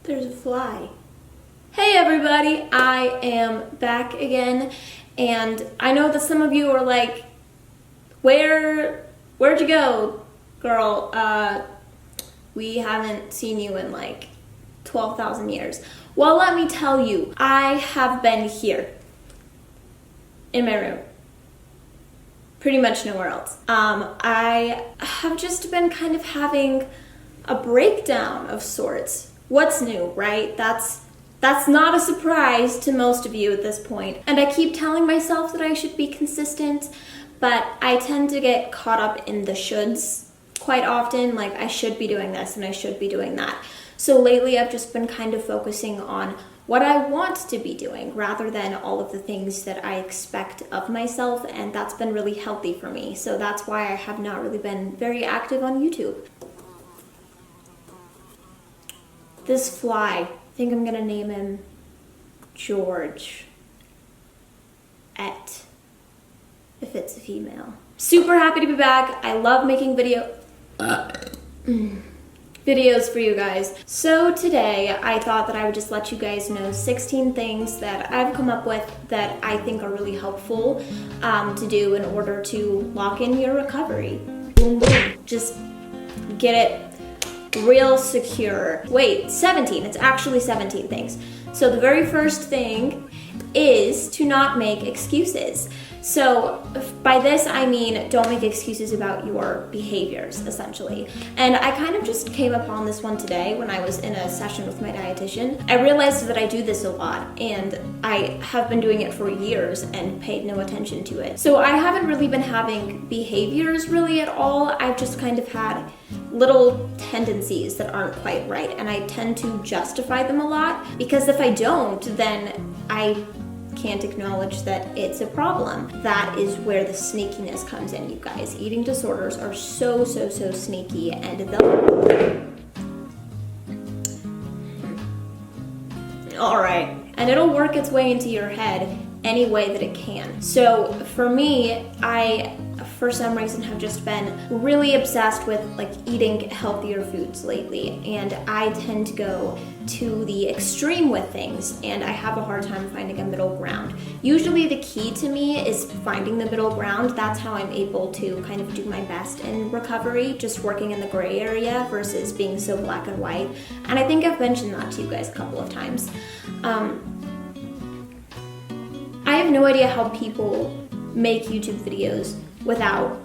There's a fly. Hey everybody, I am back again, and I know that some of you are like, where'd you go, girl? We haven't seen you in like 12,000 years. Well, let me tell you, I have been here in my room. Pretty much nowhere else. I have just been kind of having a breakdown of sorts. What's new, right? That's not a surprise to most of you at this point. And I keep telling myself that I should be consistent, but I tend to get caught up in the shoulds quite often, like I should be doing this and I should be doing that. So lately I've just been kind of focusing on what I want to be doing rather than all of the things that I expect of myself, and that's been really healthy for me. So that's why I have not really been very active on YouTube. This fly, I think I'm gonna name him George. If it's a female. Super happy to be back. I love making videos for you guys. So today I thought that I would just let you guys know 16 things that I've come up with that I think are really helpful to do in order to lock in your recovery. Boom, boom. Just get it real secure. Wait, 17. It's actually 17 things. So the very first thing is to not make excuses. So by this I mean don't make excuses about your behaviors, essentially. And I kind of just came upon this one today when I was in a session with my dietitian. I realized that I do this a lot, and I have been doing it for years and paid no attention to it. So I haven't really been having behaviors really at all. I've just kind of had little tendencies that aren't quite right, and I tend to justify them a lot, because if I don't, then I can't acknowledge that it's a problem. That is where the sneakiness comes in, you guys. Eating disorders are so sneaky, and alright, and it'll work its way into your head any way that it can. So for me, I for some reason have just been really obsessed with like eating healthier foods lately, and I tend to go to the extreme with things, and I have a hard time finding a middle ground. Usually the key to me is finding the middle ground. That's how I'm able to kind of do my best in recovery, just working in the gray area versus being so black and white. And I think I've mentioned that to you guys a couple of times. I have no idea how people make YouTube videos without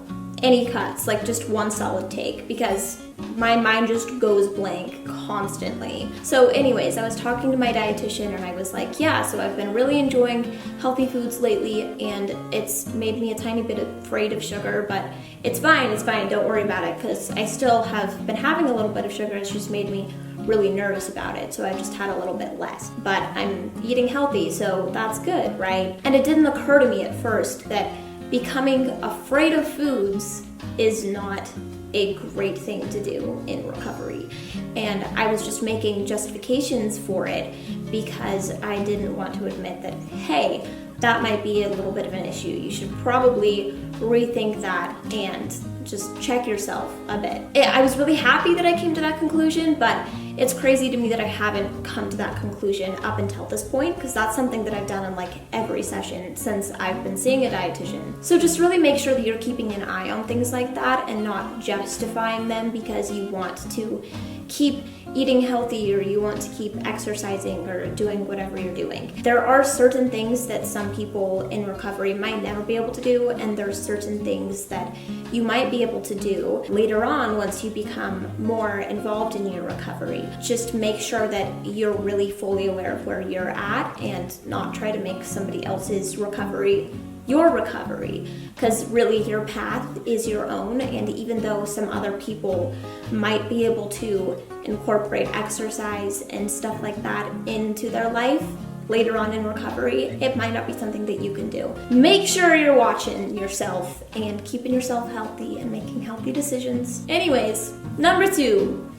any cuts, like just one solid take, because my mind just goes blank constantly. So anyways, I was talking to my dietitian and I was like, yeah, so I've been really enjoying healthy foods lately, and it's made me a tiny bit afraid of sugar, but it's fine, don't worry about it, because I still have been having a little bit of sugar. It's just made me really nervous about it, so I just had a little bit less. But I'm eating healthy, so that's good, right? And it didn't occur to me at first that becoming afraid of foods is not a great thing to do in recovery. And I was just making justifications for it because I didn't want to admit that, hey, that might be a little bit of an issue. You should probably rethink that and just check yourself a bit. I was really happy that I came to that conclusion, but it's crazy to me that I haven't come to that conclusion up until this point, because that's something that I've done in like every session since I've been seeing a dietitian. So just really make sure that you're keeping an eye on things like that and not justifying them because you want to keep eating healthy or you want to keep exercising or doing whatever you're doing. There are certain things that some people in recovery might never be able to do, and there are certain things that you might be able to do later on once you become more involved in your recovery. Just make sure that you're really fully aware of where you're at and not try to make somebody else's recovery your recovery, because really your path is your own. And even though some other people might be able to incorporate exercise and stuff like that into their life later on in recovery, it might not be something that you can do. Make sure you're watching yourself and keeping yourself healthy and making healthy decisions. Anyways, number 2,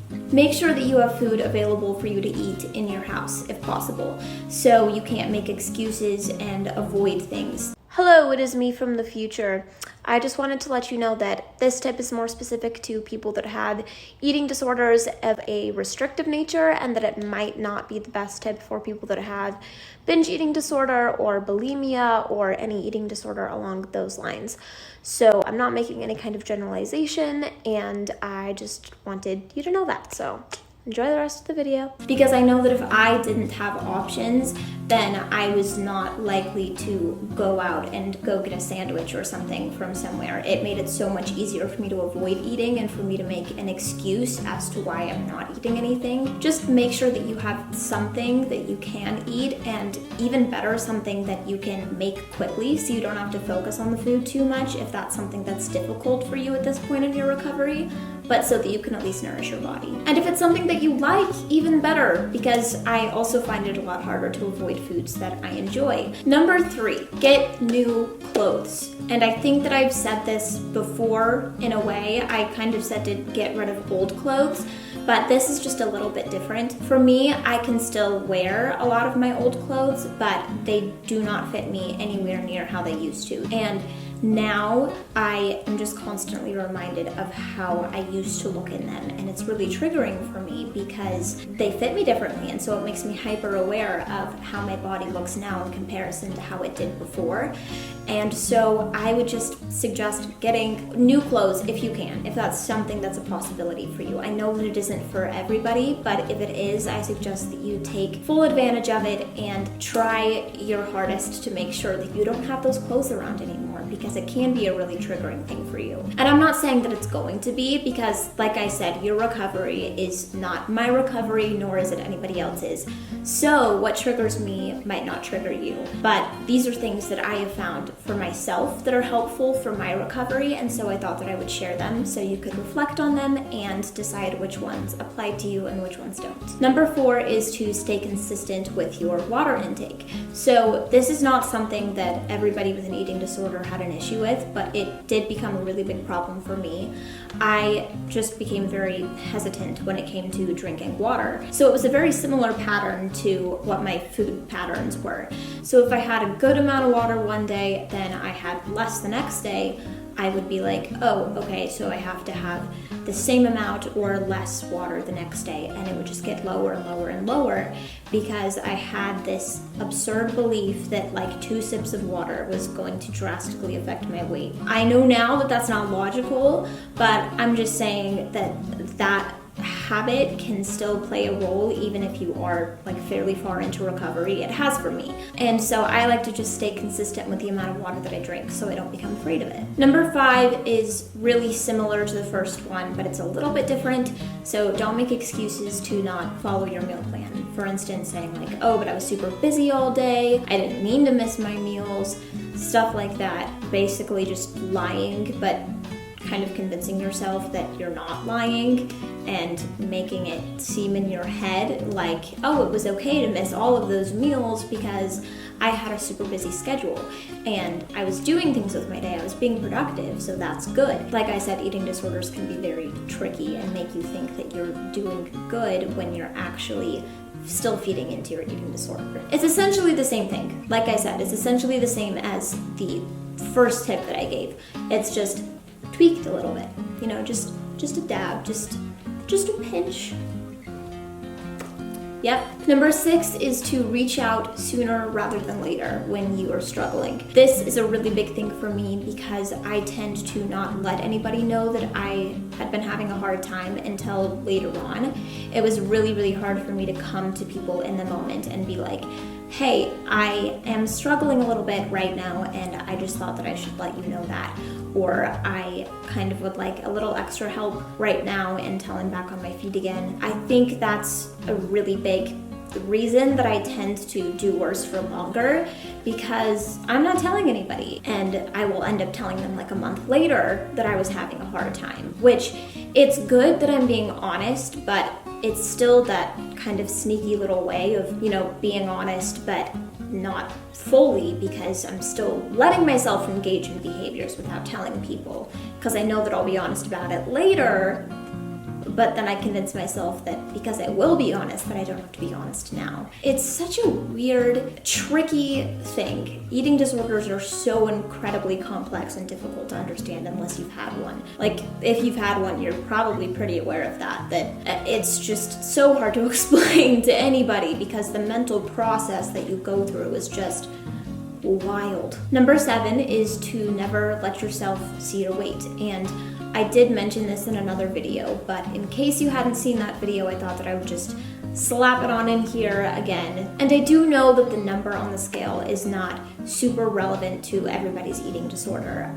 Make sure that you have food available for you to eat in your house if possible, so you can't make excuses and avoid things. Hello, it is me from the future. I just wanted to let you know that this tip is more specific to people that had eating disorders of a restrictive nature, and that it might not be the best tip for people that have binge eating disorder or bulimia or any eating disorder along those lines. So I'm not making any kind of generalization, and I just wanted you to know that. So enjoy the rest of the video. Because I know that if I didn't have options, then I was not likely to go out and go get a sandwich or something from somewhere. It made it so much easier for me to avoid eating and for me to make an excuse as to why I'm not eating anything. Just make sure that you have something that you can eat, and even better, something that you can make quickly so you don't have to focus on the food too much if that's something that's difficult for you at this point in your recovery, but so that you can at least nourish your body. And if it's something that you like, even better, because I also find it a lot harder to avoid foods that I enjoy. Number 3, get new clothes. And I think that I've said this before in a way. I kind of said to get rid of old clothes, but this is just a little bit different. For me, I can still wear a lot of my old clothes, but they do not fit me anywhere near how they used to. And now I am just constantly reminded of how I used to look in them, and it's really triggering for me because they fit me differently, and so it makes me hyper aware of how my body looks now in comparison to how it did before. And so I would just suggest getting new clothes if you can, if that's something that's a possibility for you. I know that it isn't for everybody, but if it is, I suggest that you take full advantage of it and try your hardest to make sure that you don't have those clothes around anymore, because it can be a really triggering thing for you. And I'm not saying that it's going to be, because like I said, your recovery is not my recovery, nor is it anybody else's. So what triggers me might not trigger you. But these are things that I have found for myself that are helpful for my recovery, and so I thought that I would share them so you could reflect on them and decide which ones apply to you and which ones don't. Number 4 is to stay consistent with your water intake. So this is not something that everybody with an eating disorder had an issue with, but it did become a really big problem for me. I just became very hesitant when it came to drinking water. So it was a very similar pattern to what my food patterns were. So if I had a good amount of water one day, then I had less the next day, I would be like, oh, okay, so I have to have the same amount or less water the next day, and it would just get lower and lower and lower because I had this absurd belief that like 2 sips of water was going to drastically affect my weight. I know now that that's not logical, but I'm just saying that habit can still play a role even if you are like fairly far into recovery. It has for me. And so I like to just stay consistent with the amount of water that I drink so I don't become afraid of it. Number 5 is really similar to the first one, but it's a little bit different. So don't make excuses to not follow your meal plan. For instance, saying like, oh, but I was super busy all day, I didn't mean to miss my meals, stuff like that. Basically just lying, but kind of convincing yourself that you're not lying and making it seem in your head like, oh, it was okay to miss all of those meals because I had a super busy schedule and I was doing things with my day. I was being productive, so that's good. Like I said, eating disorders can be very tricky and make you think that you're doing good when you're actually still feeding into your eating disorder. It's essentially the same thing. Like I said, it's essentially the same as the first tip that I gave. It's just tweaked a little bit, you know, just a dab, just a pinch. Yep. Number 6 is to reach out sooner rather than later when you are struggling. This is a really big thing for me because I tend to not let anybody know that I had been having a hard time until later on. It was really, really hard for me to come to people in the moment and be like, hey, I am struggling a little bit right now and I just thought that I should let you know that. Or I kind of would like a little extra help right now until I'm back on my feet again. I think that's a really big reason that I tend to do worse for longer because I'm not telling anybody, and I will end up telling them like a month later that I was having a hard time, which it's good that I'm being honest, but it's still that kind of sneaky little way of, you know, being honest but not fully, because I'm still letting myself engage in behaviors without telling people because I know that I'll be honest about it later, but then I convince myself that because I will be honest, that I don't have to be honest now. It's such a weird, tricky thing. Eating disorders are so incredibly complex and difficult to understand unless you've had one. Like, if you've had one, you're probably pretty aware of that it's just so hard to explain to anybody because the mental process that you go through is just wild. Number 7 is to never let yourself see your weight. And I did mention this in another video, but in case you hadn't seen that video, I thought that I would just slap it on in here again. And I do know that the number on the scale is not super relevant to everybody's eating disorder.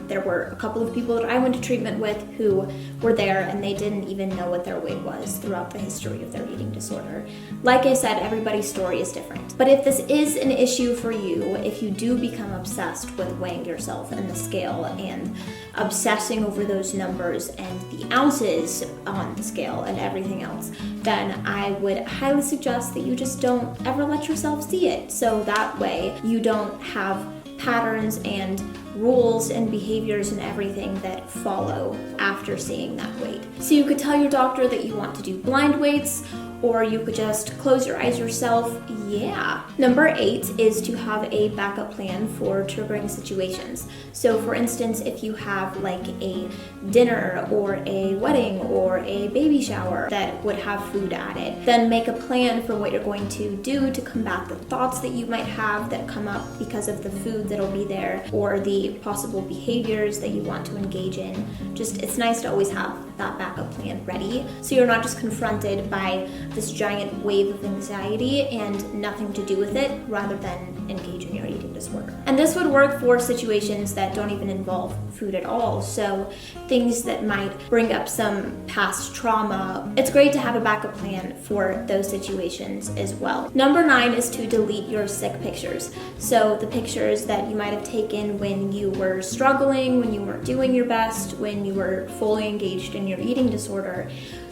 There were a couple of people that I went to treatment with who were there and they didn't even know what their weight was throughout the history of their eating disorder. Like I said, everybody's story is different. But if this is an issue for you, if you do become obsessed with weighing yourself and the scale and obsessing over those numbers and the ounces on the scale and everything else, then I would highly suggest that you just don't ever let yourself see it. So that way you don't have patterns and rules and behaviors and everything that follow after seeing that weight. So you could tell your doctor that you want to do blind weights, or you could just close your eyes yourself. Yeah. Number 8 is to have a backup plan for triggering situations. So for instance, if you have like a dinner or a wedding or a baby shower that would have food added, then make a plan for what you're going to do to combat the thoughts that you might have that come up because of the food that'll be there or the possible behaviors that you want to engage in. Just, it's nice to always have that backup plan ready so you're not just confronted by this giant wave of anxiety and nothing to do with it rather than engage in your eating disorder. And this would work for situations that don't even involve food at all. So things that might bring up some past trauma. It's great to have a backup plan for those situations as well. Number 9 is to delete your sick pictures. So the pictures that you might have taken when you were struggling, when you weren't doing your best, when you were fully engaged in your eating disorder,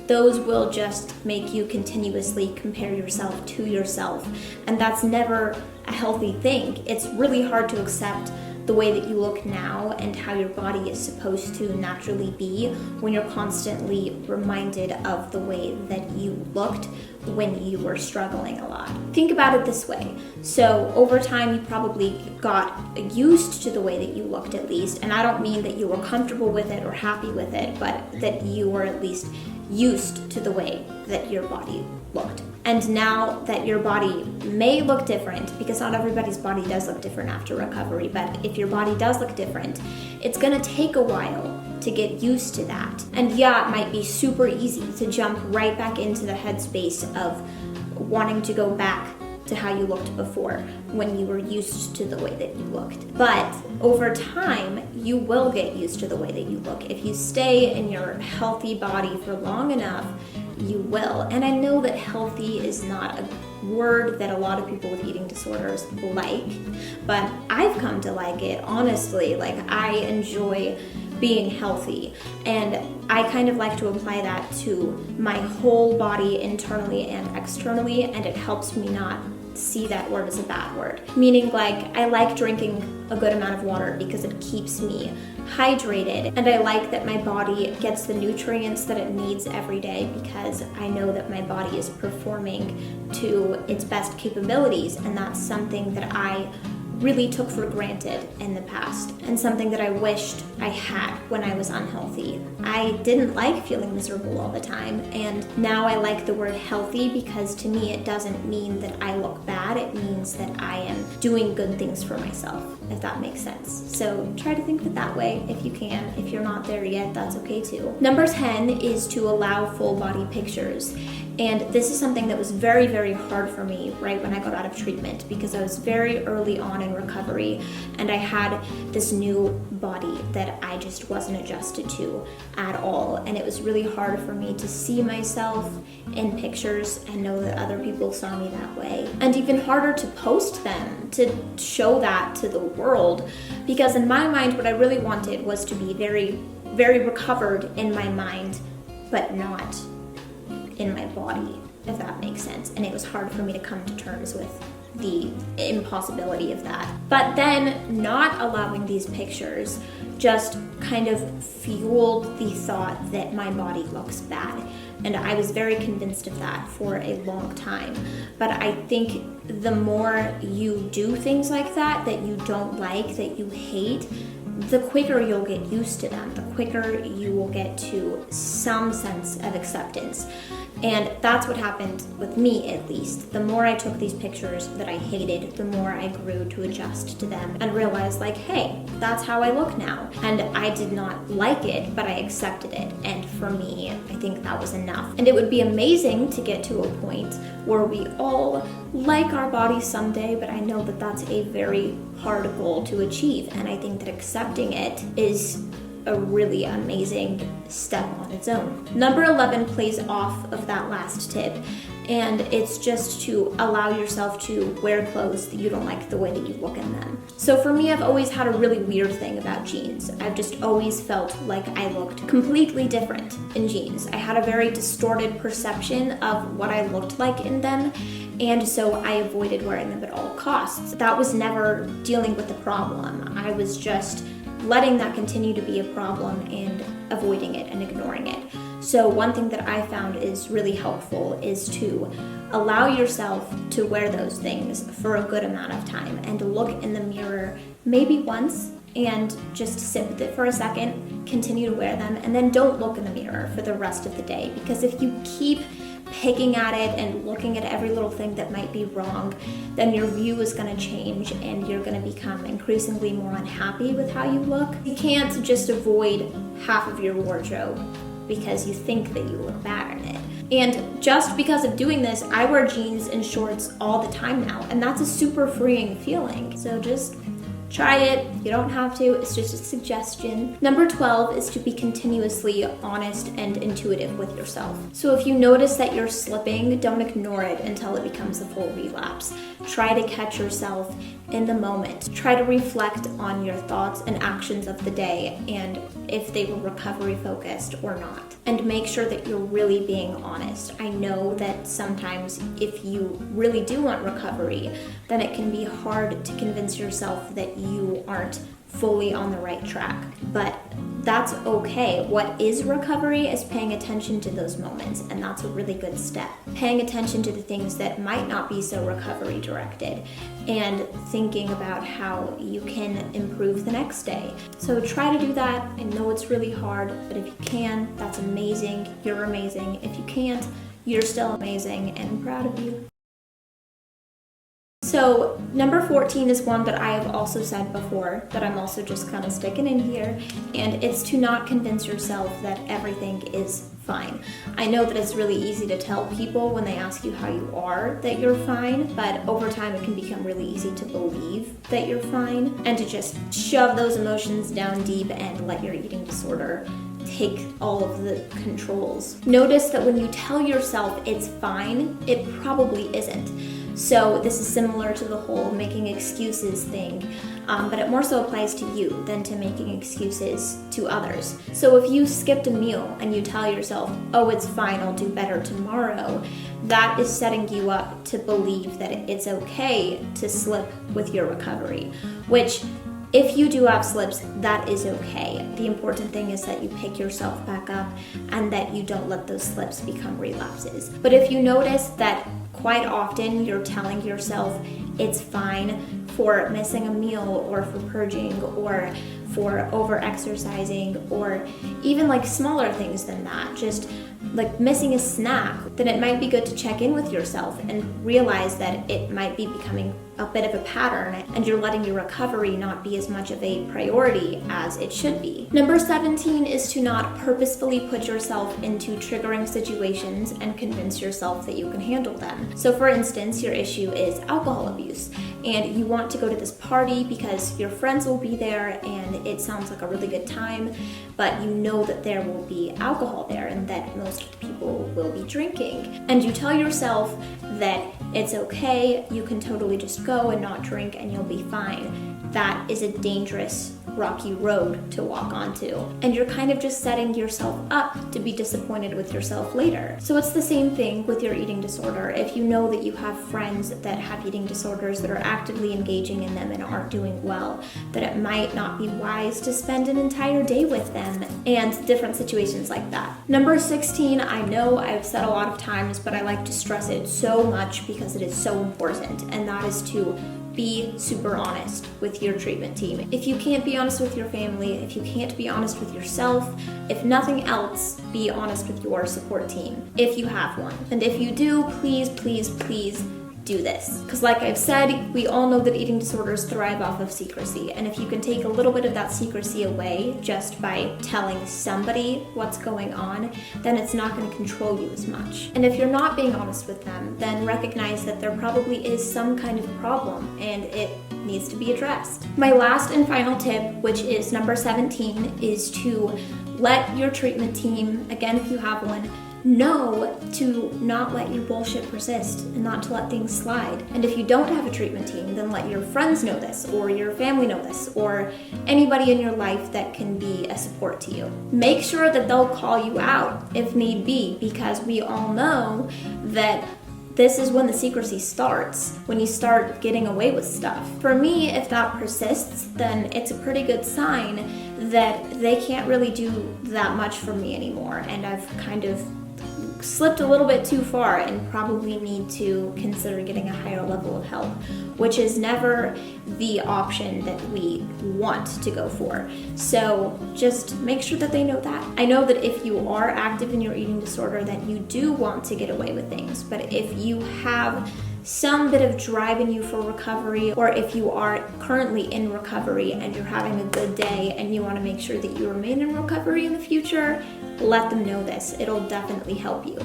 those will just make you continuously compare yourself to yourself. And that's never a healthy thing. It's really hard to accept the way that you look now and how your body is supposed to naturally be when you're constantly reminded of the way that you looked when you were struggling a lot. Think about it this way. So over time, you probably got used to the way that you looked at least. And I don't mean that you were comfortable with it or happy with it, but that you were at least used to the way that your body looked. And now that your body may look different, because not everybody's body does look different after recovery, but if your body does look different, it's gonna take a while to get used to that. And yeah, it might be super easy to jump right back into the headspace of wanting to go back to how you looked before when you were used to the way that you looked. But over time, you will get used to the way that you look. If you stay in your healthy body for long enough, you will. And I know that healthy is not a word that a lot of people with eating disorders like, but I've come to like it, honestly. Like, I enjoy being healthy, and I kind of like to apply that to my whole body internally and externally, and it helps me not see that word as a bad word. Meaning, like, I like drinking a good amount of water because it keeps me hydrated, and I like that my body gets the nutrients that it needs every day because I know that my body is performing to its best capabilities, and that's something that I really took for granted in the past and something that I wished I had when I was unhealthy. I didn't like feeling miserable all the time, and now I like the word healthy because to me it doesn't mean that I look bad, it means that I am doing good things for myself, if that makes sense. So try to think of it that way if you can. If you're not there yet, that's okay too. Number 10 is to allow full body pictures. And this is something that was very, very hard for me right when I got out of treatment because I was very early on in recovery and I had this new body that I just wasn't adjusted to at all. And it was really hard for me to see myself in pictures and know that other people saw me that way. And even harder to post them, to show that to the world, because in my mind, what I really wanted was to be very, very recovered in my mind, but not in my body, if that makes sense. And it was hard for me to come to terms with the impossibility of that. But then not allowing these pictures just kind of fueled the thought that my body looks bad. And I was very convinced of that for a long time. But I think the more you do things like that you don't like, that you hate, the quicker you'll get used to them, the quicker you will get to some sense of acceptance. And that's what happened with me, at least. The more I took these pictures that I hated, the more I grew to adjust to them and realized, like, hey, that's how I look now. And I did not like it, but I accepted it. And for me, I think that was enough. And it would be amazing to get to a point where we all like our bodies someday, but I know that that's a very hard goal to achieve. And I think that accepting it is a really amazing step on its own. Number 11 plays off of that last tip, and it's just to allow yourself to wear clothes that you don't like the way that you look in them. So for me, I've always had a really weird thing about jeans. I've just always felt like I looked completely different in jeans. I had a very distorted perception of what I looked like in them, and so I avoided wearing them at all costs. That was never dealing with the problem. I was just letting that continue to be a problem and avoiding it and ignoring it. So one thing that I found is really helpful is to allow yourself to wear those things for a good amount of time and to look in the mirror maybe once and just sit with it for a second, continue to wear them, and then don't look in the mirror for the rest of the day. Because if you keep picking at it and looking at every little thing that might be wrong, then your view is going to change and you're going to become increasingly more unhappy with how you look. You can't just avoid half of your wardrobe because you think that you look bad in it. And just because of doing this, I wear jeans and shorts all the time now, and that's a super freeing feeling. So just try it. You don't have to. It's just a suggestion. Number 12 is to be continuously honest and intuitive with yourself. So if you notice that you're slipping, don't ignore it until it becomes a full relapse. Try to catch yourself in the moment. Try to reflect on your thoughts and actions of the day and if they were recovery focused or not. And make sure that you're really being honest. I know that sometimes if you really do want recovery, then it can be hard to convince yourself that you aren't fully on the right track. But that's okay. What is recovery is paying attention to those moments, and that's a really good step. Paying attention to the things that might not be so recovery directed and thinking about how you can improve the next day. So try to do that. I know it's really hard, but if you can, that's amazing. You're amazing. If you can't, you're still amazing, and I'm proud of you. So number 14 is one that I have also said before, that I'm also just kind of sticking in here, and it's to not convince yourself that everything is fine. I know that it's really easy to tell people when they ask you how you are that you're fine, but over time it can become really easy to believe that you're fine and to just shove those emotions down deep and let your eating disorder take all of the controls. Notice that when you tell yourself it's fine, it probably isn't. So this is similar to the whole making excuses thing, but it more so applies to you than to making excuses to others. So if you skipped a meal and you tell yourself, oh, it's fine, I'll do better tomorrow, that is setting you up to believe that it's okay to slip with your recovery, which if you do have slips, that is okay. The important thing is that you pick yourself back up and that you don't let those slips become relapses. But if you notice that quite often you're telling yourself it's fine for missing a meal or for purging or for over-exercising or even like smaller things than that, just like missing a snack, then it might be good to check in with yourself and realize that it might be becoming a bit of a pattern and you're letting your recovery not be as much of a priority as it should be. Number 17 is to not purposefully put yourself into triggering situations and convince yourself that you can handle them. So for instance, your issue is alcohol abuse and you want to go to this party because your friends will be there and it sounds like a really good time, but you know that there will be alcohol there and that most people will be drinking. And you tell yourself that it's okay, you can totally just go go and not drink and you'll be fine. That is a dangerous, rocky road to walk onto. And you're kind of just setting yourself up to be disappointed with yourself later. So it's the same thing with your eating disorder. If you know that you have friends that have eating disorders that are actively engaging in them and aren't doing well, that it might not be wise to spend an entire day with them, and different situations like that. Number 16, I know I've said a lot of times, but I like to stress it so much because it is so important, and that is to be super honest with your treatment team. If you can't be honest with your family, if you can't be honest with yourself, if nothing else, be honest with your support team, if you have one. And if you do, please, please, please do this. Because like I've said, we all know that eating disorders thrive off of secrecy. And if you can take a little bit of that secrecy away just by telling somebody what's going on, then it's not going to control you as much. And if you're not being honest with them, then recognize that there probably is some kind of problem and it needs to be addressed. My last and final tip, which is number 17, is to let your treatment team, again if you have one, know to not let your bullshit persist and not to let things slide. And if you don't have a treatment team, then let your friends know this, or your family know this, or anybody in your life that can be a support to you. Make sure that they'll call you out if need be, because we all know that this is when the secrecy starts, when you start getting away with stuff. For me, if that persists, then it's a pretty good sign that they can't really do that much for me anymore, and I've kind of slipped a little bit too far and probably need to consider getting a higher level of help, which is never the option that we want to go for. So just make sure that they know that. I know that if you are active in your eating disorder, that you do want to get away with things, but if you have some bit of drive in you for recovery, or if you are currently in recovery and you're having a good day and you want to make sure that you remain in recovery in the future, let them know this. It'll definitely help you.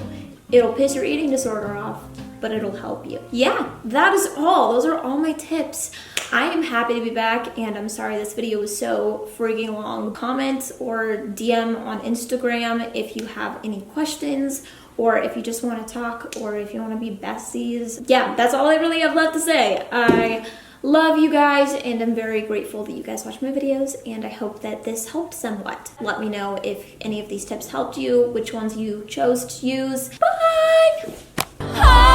It'll piss your eating disorder off, but it'll help you. Yeah, that is all. Those are all my tips. I am happy to be back, and I'm sorry this video was so freaking long. Comment or DM on Instagram if you have any questions, or if you just want to talk, or if you want to be besties. Yeah, that's all I really have left to say. I love you guys, and I'm very grateful that you guys watch my videos, and I hope that this helped somewhat. Let me know if any of these tips helped you, which ones you chose to use. Bye!